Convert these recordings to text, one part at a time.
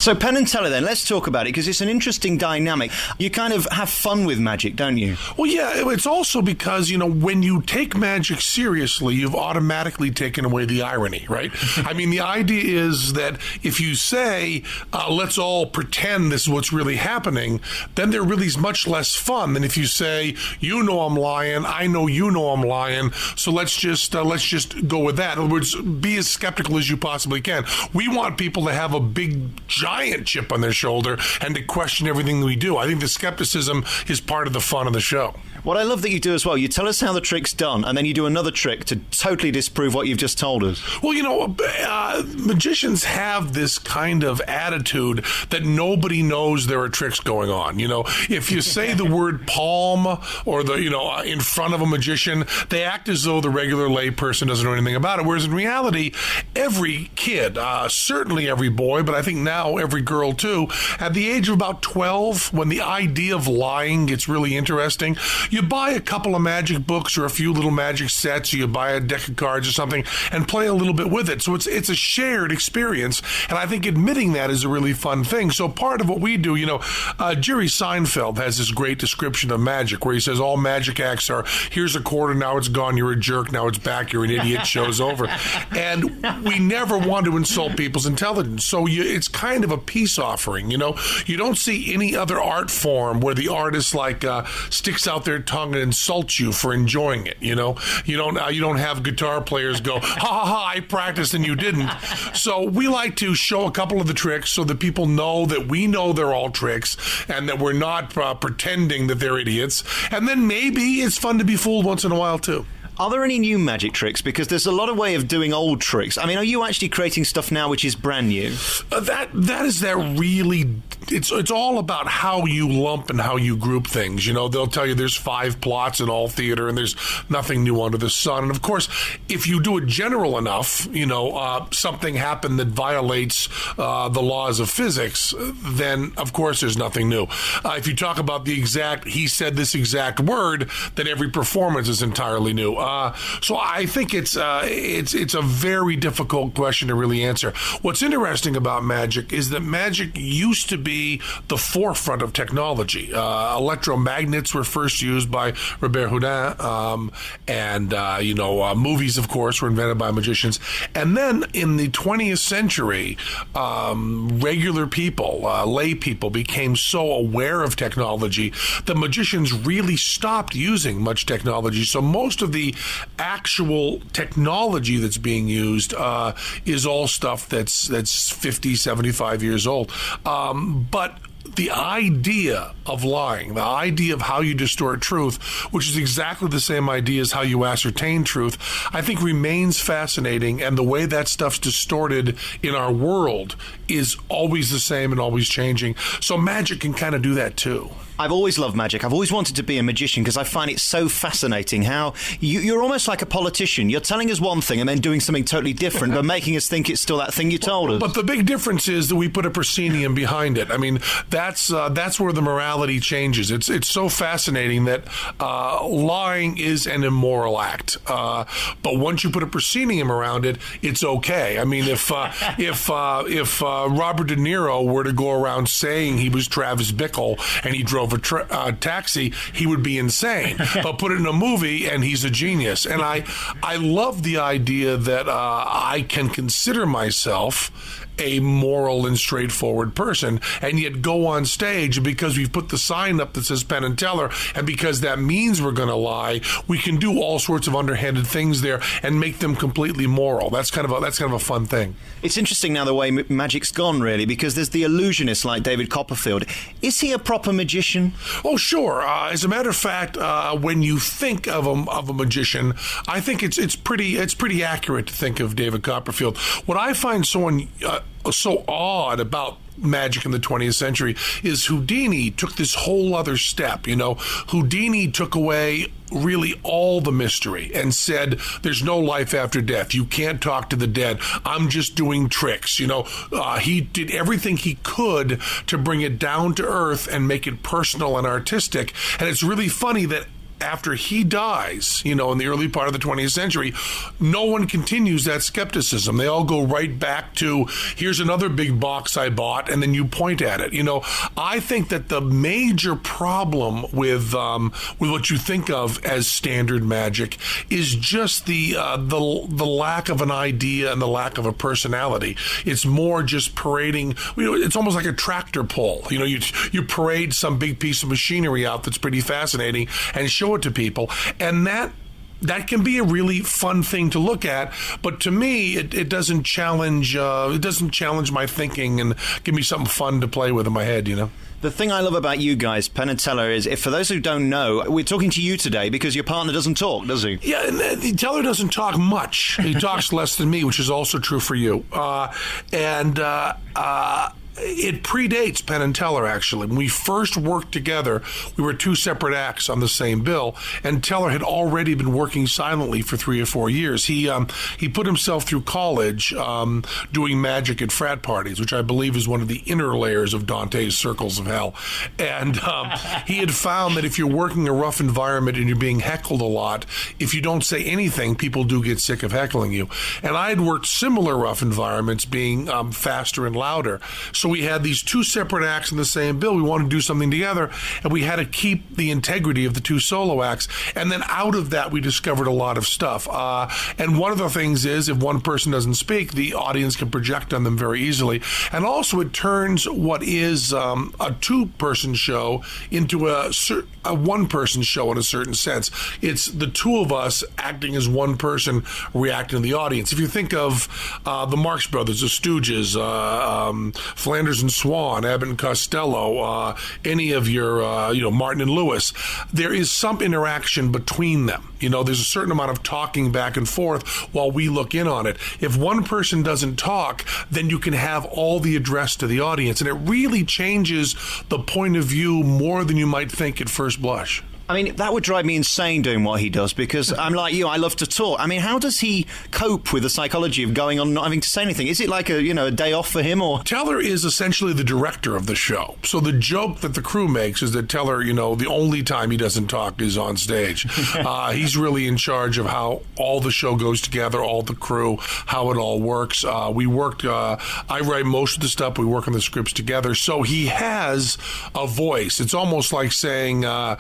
So Penn and Teller then, let's talk about it because it's an interesting dynamic. You kind of have fun with magic, don't you? Well, yeah, it's also because, when you take magic seriously, you've automatically taken away the irony, right? I mean, the idea is that if you say, let's all pretend this is what's really happening, then there really is much less fun than if you say, I'm lying, I know I'm lying, so let's just go with that. In other words, be as skeptical as you possibly can. We want people to have a big, giant chip on their shoulder and to question everything we do. I think the skepticism is part of the fun of the show. What I love that you do as well, you tell us how the trick's done, and then you do another trick to totally disprove what you've just told us. Well, magicians have this kind of attitude that nobody knows there are tricks going on. If you say the word palm or in front of a magician, they act as though the regular lay person doesn't know anything about it. Whereas in reality, every kid, certainly every boy, but I think now every girl too, at the age of about 12, when the idea of lying gets really interesting, you buy a couple of magic books or a few little magic sets, or you buy a deck of cards or something and play a little bit with it. So it's a shared experience, and I think admitting that is a really fun thing. So part of what we do, Jerry Seinfeld has this great description of magic where he says all magic acts are, here's a quarter, now it's gone, you're a jerk, now it's back, you're an idiot, show's over. And we never want to insult people's intelligence. So it's kind of a peace offering, You don't see any other art form where the artist sticks out their tongue and insults you for enjoying it. You don't have guitar players go, ha ha ha, I practiced and you didn't. So we like to show a couple of the tricks so that people know that we know they're all tricks and that we're not pretending that they're idiots. And then maybe it's fun to be fooled once in a while too. Are there any new magic tricks? Because there's a lot of way of doing old tricks. I mean, are you actually creating stuff now which is brand new? It's all about how you lump and how you group things. They'll tell you there's 5 plots in all theater and there's nothing new under the sun. And of course, if you do it general enough, something happened that violates the laws of physics, then of course there's nothing new. If you talk about he said this exact word, then every performance is entirely new. So I think it's a very difficult question to really answer. What's interesting about magic is that magic used to be the forefront of technology. Electromagnets were first used by Robert Houdin, and movies, of course, were invented by magicians. And then in the 20th century, regular people, lay people, became so aware of technology that magicians really stopped using much technology. So most of the actual technology that's being used is all stuff that's 50, 75 years old. But the idea of lying, the idea of how you distort truth, which is exactly the same idea as how you ascertain truth, I think remains fascinating. And the way that stuff's distorted in our world is always the same and always changing. So magic can kind of do that too. I've always loved magic. I've always wanted to be a magician because I find it so fascinating how you're almost like a politician. You're telling us one thing and then doing something totally different, but making us think it's still that thing you told us. But the big difference is that we put a proscenium behind it. I mean, that's where the morality changes. It's so fascinating that lying is an immoral act. But once you put a proscenium around it, it's okay. I mean, if Robert De Niro were to go around saying he was Travis Bickle and he drove a taxi, he would be insane. But put it in a movie and he's a genius. And I love the idea that I can consider myself a moral and straightforward person and yet go on stage, because we've put the sign up that says Penn and Teller, and because that means we're going to lie, we can do all sorts of underhanded things there and make them completely moral. That's kind of a fun thing. It's interesting now the way magic's gone, really, because there's the illusionists like David Copperfield. Is he a proper magician? Oh, sure. As a matter of fact, when you think of a magician, I think it's pretty accurate to think of David Copperfield. What I find so odd about magic in the 20th century is Houdini took this whole other step. Houdini took away really all the mystery and said, there's no life after death. You can't talk to the dead. I'm just doing tricks. He did everything he could to bring it down to earth and make it personal and artistic. And it's really funny that after he dies, in the early part of the 20th century, no one continues that skepticism. They all go right back to, here's another big box I bought, and then you point at it. I think that the major problem with what you think of as standard magic is just the lack of an idea and the lack of a personality. It's more just parading. It's almost like a tractor pull. You parade some big piece of machinery out that's pretty fascinating and show it to people, and that can be a really fun thing to look at, but to me, it doesn't challenge my thinking and give me something fun to play with in my head. The thing I love about you guys, Penn and Teller, is, if for those who don't know, we're talking to you today because your partner doesn't talk, does he? Yeah, and Teller doesn't talk much. He talks less than me, which is also true for you. It predates Penn and Teller, actually. When we first worked together, we were two separate acts on the same bill, and Teller had already been working silently for 3 or 4 years. He put himself through college doing magic at frat parties, which I believe is one of the inner layers of Dante's Circles of Hell. And he had found that if you're working a rough environment and you're being heckled a lot, if you don't say anything, people do get sick of heckling you. And I had worked similar rough environments, being faster and louder. So we had these two separate acts in the same bill. We wanted to do something together, and we had to keep the integrity of the two solo acts. And then out of that, we discovered a lot of stuff. And one of the things is, if one person doesn't speak, the audience can project on them very easily. And also, it turns what is a two-person show into a one-person show in a certain sense. It's the two of us acting as one person reacting to the audience. If you think of the Marx Brothers, the Stooges, Flanders and Swan, Abbott and Costello, any of your, Martin and Lewis, there is some interaction between them. There's a certain amount of talking back and forth while we look in on it. If one person doesn't talk, then you can have all the address to the audience, and it really changes the point of view more than you might think at first blush. I mean, that would drive me insane doing what he does, because I'm like you, I love to talk. I mean, how does he cope with the psychology of going on and not having to say anything? Is it like a day off for him, or? Teller is essentially the director of the show. So the joke that the crew makes is that Teller, the only time he doesn't talk is on stage. He's really in charge of how all the show goes together, all the crew, how it all works. I write most of the stuff. We work on the scripts together. So he has a voice. It's almost like saying the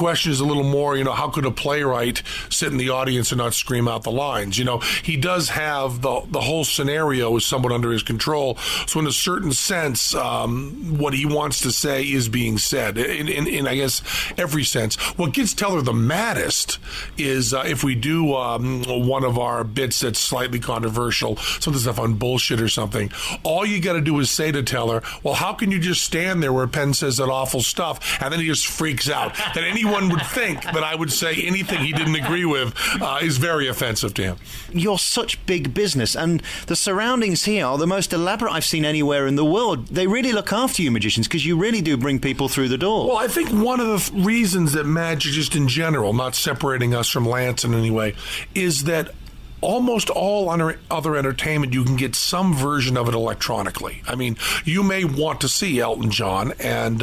question is a little more, how could a playwright sit in the audience and not scream out the lines? He does have the whole scenario is somewhat under his control. So in a certain sense, what he wants to say is being said in I guess, every sense. What gets Teller the maddest is if we do one of our bits that's slightly controversial, some of the stuff on bullshit or something, all you got to do is say to Teller, well, how can you just stand there where Penn says that awful stuff? And then he just freaks out. That anyone would think that I would say anything he didn't agree with is very offensive to him. You're such big business, and the surroundings here are the most elaborate I've seen anywhere in the world. They really look after you magicians, because you really do bring people through the door. Well, I think one of the reasons that magic, just in general, not separating us from Lance in any way, is that almost all other entertainment, you can get some version of it electronically. I mean, you may want to see Elton John, and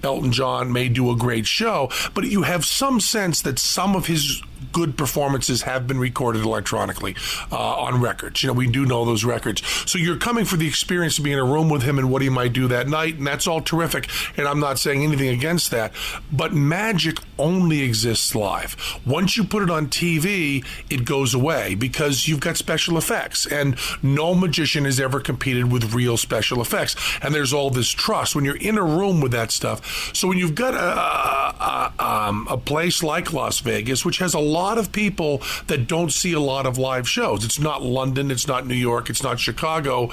Elton John may do a great show, but you have some sense that some of his good performances have been recorded electronically on records. We do know those records. So you're coming for the experience of being in a room with him and what he might do that night, and that's all terrific, and I'm not saying anything against that. But magic only exists live. Once you put it on TV, it goes away because you've got special effects, and no magician has ever competed with real special effects. And there's all this trust when you're in a room with that stuff. So when you've got a place like Las Vegas, which has a lot of people that don't see a lot of live shows. It's not London, it's not New York, it's not Chicago.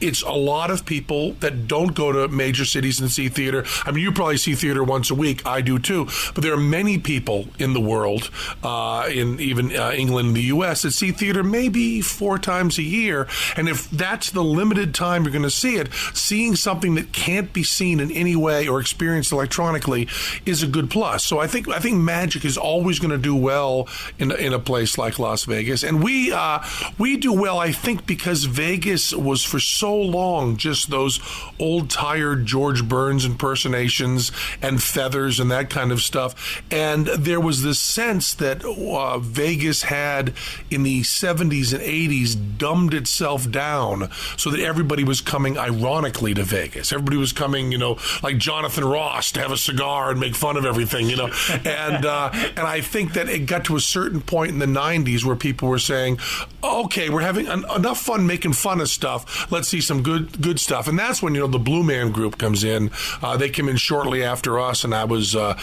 It's a lot of people that don't go to major cities and see theater. I mean, you probably see theater once a week. I do too. But there are many people in the world, in even England and the U.S., that see theater maybe 4 times a year. And if that's the limited time you're going to see it, seeing something that can't be seen in any way or experienced electronically is a good plus. So I think magic is always going to do well in a place like Las Vegas. And we do well, I think, because Vegas was for so so long just those old tired George Burns impersonations and feathers and that kind of stuff. And there was this sense that Vegas had in the 70s and 80s dumbed itself down so that everybody was coming ironically to Vegas. Everybody was coming, like Jonathan Ross to have a cigar and make fun of everything, And I think that it got to a certain point in the 90s where people were saying, okay, we're having enough fun making fun of stuff. Let's see some good stuff. And that's when, the Blue Man Group comes in. They came in shortly after us, and I was a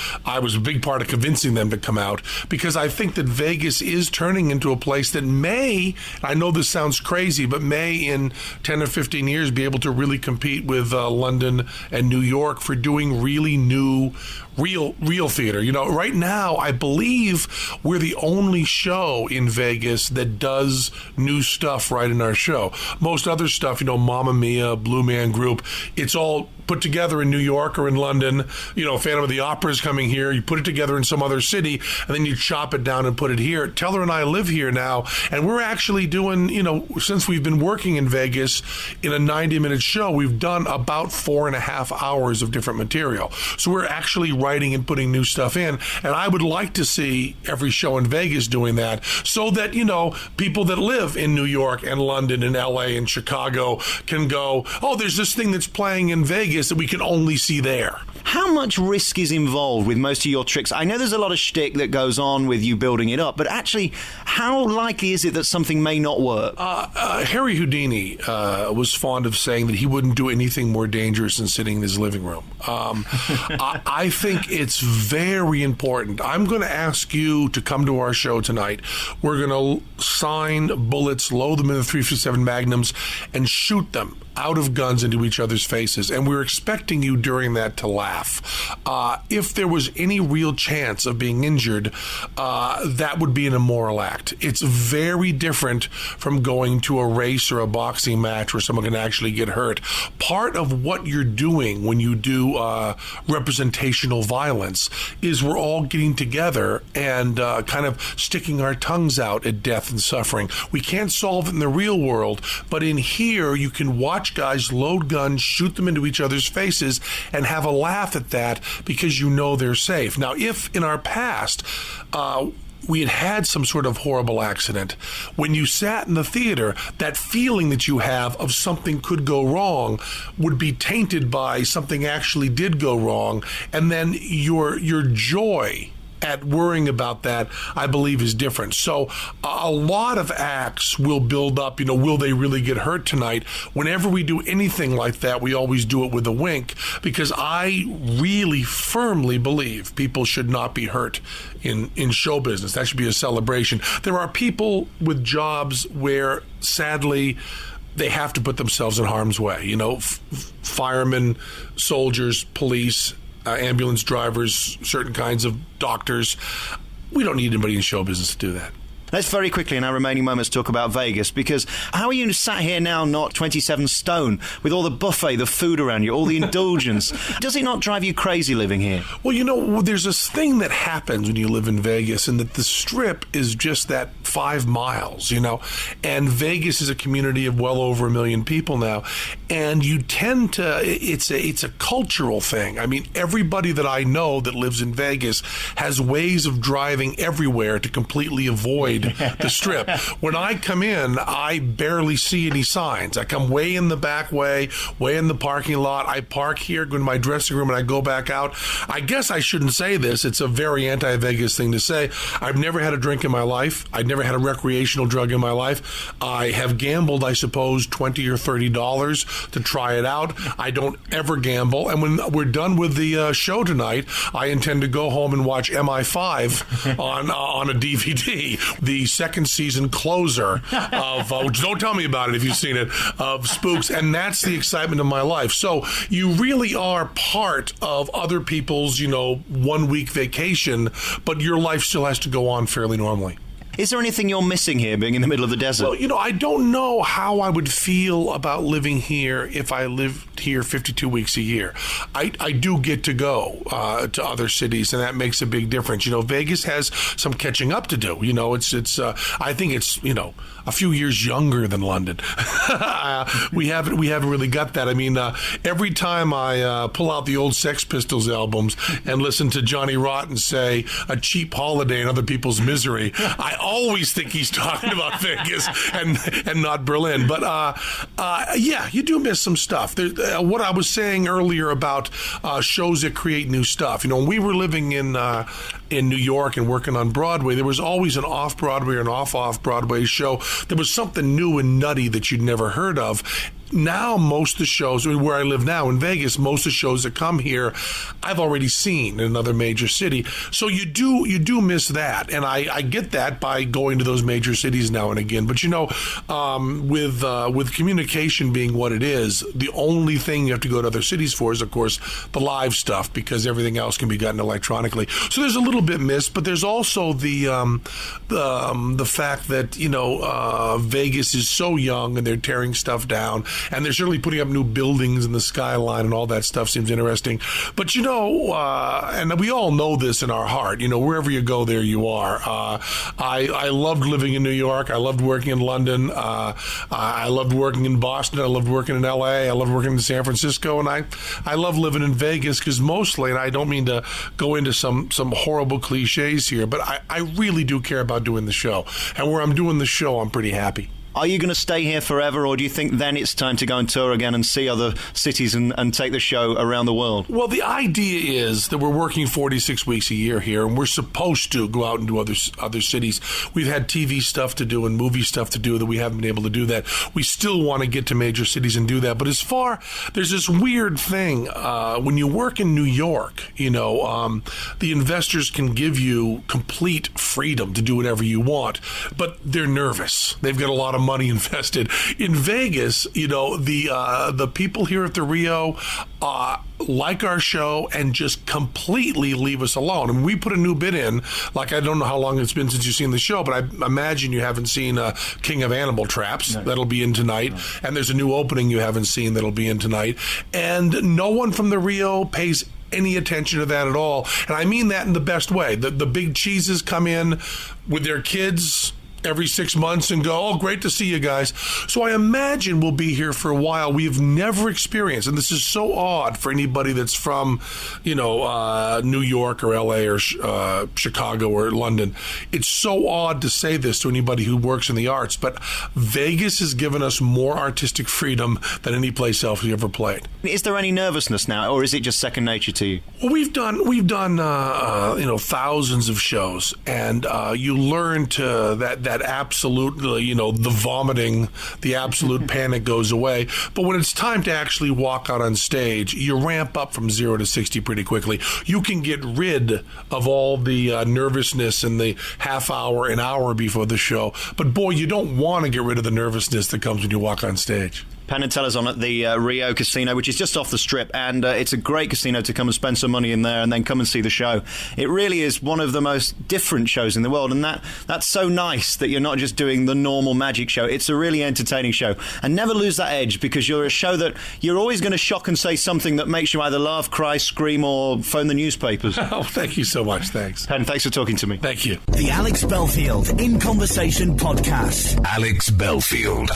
big part of convincing them to come out, because I think that Vegas is turning into a place that may, I know this sounds crazy, but may in 10 or 15 years be able to really compete with London and New York for doing really new, real theater. Right now, I believe we're the only show in Vegas that does new stuff right in our show. Most other stuff, Mamma Mia, Blue Man Group, it's all put together in New York or in London. Phantom of the Opera is coming here. You put it together in some other city, and then you chop it down and put it here. Teller and I live here now, and we're actually doing, since we've been working in Vegas in a 90-minute show, we've done about 4.5 hours of different material. So we're actually writing and putting new stuff in, and I would like to see every show in Vegas doing that, so that, people that live in New York and London and LA and Chicago can go, oh, there's this thing that's playing in Vegas that we can only see there. How much risk is involved with most of your tricks? I know there's a lot of shtick that goes on with you building it up, but actually, how likely is it that something may not work? Harry Houdini was fond of saying that he wouldn't do anything more dangerous than sitting in his living room. I think it's very important. I'm going to ask you to come to our show tonight. We're going to sign bullets, load them in the .357 Magnums, and shoot them out of guns into each other's faces, and we're expecting you during that to laugh. If there was any real chance of being injured, that would be an immoral act. It's very different from going to a race or a boxing match where someone can actually get hurt. Part of what you're doing when you do representational violence is we're all getting together and kind of sticking our tongues out at death and suffering. We can't solve it in the real world, but in here you can watch guys load guns, shoot them into each other's faces, and have a laugh at that because they're safe. Now, if in our past we had some sort of horrible accident, when you sat in the theater, that feeling that you have of something could go wrong would be tainted by something actually did go wrong, and then your joy at worrying about that, I believe, is different. So a lot of acts will build up, will they really get hurt tonight? Whenever we do anything like that, we always do it with a wink, because I really firmly believe people should not be hurt in show business. That should be a celebration. There are people with jobs where, sadly, they have to put themselves in harm's way. Firemen, soldiers, police, ambulance drivers, certain kinds of doctors. We don't need anybody in show business to do that. Let's very quickly in our remaining moments talk about Vegas, because how are you sat here now not 27 stone with all the buffet, the food around you, all the indulgence? Does it not drive you crazy living here? Well, there's this thing that happens when you live in Vegas, and that the Strip is just that 5 miles, and Vegas is a community of well over 1 million people now, and you tend to, it's a cultural thing. I mean, everybody that I know that lives in Vegas has ways of driving everywhere to completely avoid the Strip. When I come in, I barely see any signs. I come way in the back way in the parking lot. I park here, go to my dressing room, and I go back out. I guess I shouldn't say this. It's a very anti-Vegas thing to say. I've never had a drink in my life. I've never had a recreational drug in my life. I have gambled, I suppose, $20 or $30 to try it out. I don't ever gamble. And when we're done with the show tonight, I intend to go home and watch MI5 on a DVD. The second season closer of, which don't tell me about it if you've seen it, of Spooks, and that's the excitement of my life. So you really are part of other people's, 1 week vacation, but your life still has to go on fairly normally. Is there anything you're missing here, being in the middle of the desert? Well, I don't know how I would feel about living here if I lived here 52 weeks a year. I do get to go to other cities, and that makes a big difference. Vegas has some catching up to do. It's I think it's a few years younger than London. We haven't really got that. I mean, every time I pull out the old Sex Pistols albums and listen to Johnny Rotten say "a cheap holiday in other people's misery," I always think he's talking about Vegas and not Berlin. But yeah, you do miss some stuff. What I was saying earlier about shows that create new stuff. When we were living in New York and working on Broadway, there was always an off-Broadway or an off-Broadway show. There was something new and nutty that you'd never heard of. Now, most of the shows, where I live now in Vegas, most of the shows that come here, I've already seen in another major city. So you do miss that, and I get that by going to those major cities now and again. But with communication being what it is, the only thing you have to go to other cities for is, of course, the live stuff, because everything else can be gotten electronically. So there's a little bit missed, but there's also the fact that Vegas is so young and they're tearing stuff down. And they're certainly putting up new buildings in the skyline, and all that stuff seems interesting. But, and we all know this in our heart, wherever you go, there you are. I loved living in New York. I loved working in London. I loved working in Boston. I loved working in L.A. I loved working in San Francisco. And I love living in Vegas because mostly, and I don't mean to go into some horrible cliches here, but I really do care about doing the show. And where I'm doing the show, I'm pretty happy. Are you going to stay here forever, or do you think then it's time to go and tour again and see other cities and take the show around the world? Well, the idea is that we're working 46 weeks a year here, and we're supposed to go out and do other cities. We've had TV stuff to do and movie stuff to do that we haven't been able to do that. We still want to get to major cities and do that. But there's this weird thing. When you work in New York, the investors can give you complete freedom to do whatever you want, but they're nervous. They've got a lot of money invested. In Vegas, the people here at the Rio like our show and just completely leave us alone. And we put a new bit in, like I don't know how long it's been since you've seen the show, but I imagine you haven't seen King of Animal Traps. No. That'll be in tonight. No. And there's a new opening you haven't seen that'll be in tonight. And no one from the Rio pays any attention to that at all. And I mean that in the best way. The big cheeses come in with their kids every 6 months and go, "Oh, great to see you guys." So I imagine we'll be here for a while. We've never experienced, and this is so odd for anybody that's from, New York or LA or Chicago or London. It's so odd to say this to anybody who works in the arts, but Vegas has given us more artistic freedom than any place else we ever played. Is there any nervousness now, or is it just second nature to you? Well, we've done thousands of shows, and you learn to that absolute, the vomiting, the absolute panic goes away. But when it's time to actually walk out on stage, you ramp up from 0 to 60 pretty quickly. You can get rid of all the nervousness in the half hour, an hour before the show. But boy, you don't want to get rid of the nervousness that comes when you walk on stage. Penn Teller's on at the Rio Casino, which is just off the Strip, and it's a great casino to come and spend some money in there and then come and see the show. It really is one of the most different shows in the world, and that's so nice that you're not just doing the normal magic show. It's a really entertaining show. And never lose that edge, because you're a show that you're always going to shock and say something that makes you either laugh, cry, scream, or phone the newspapers. Oh, thank you so much. Thanks. Penn, thanks for talking to me. Thank you. The Alex Belfield In Conversation podcast. Alex Belfield.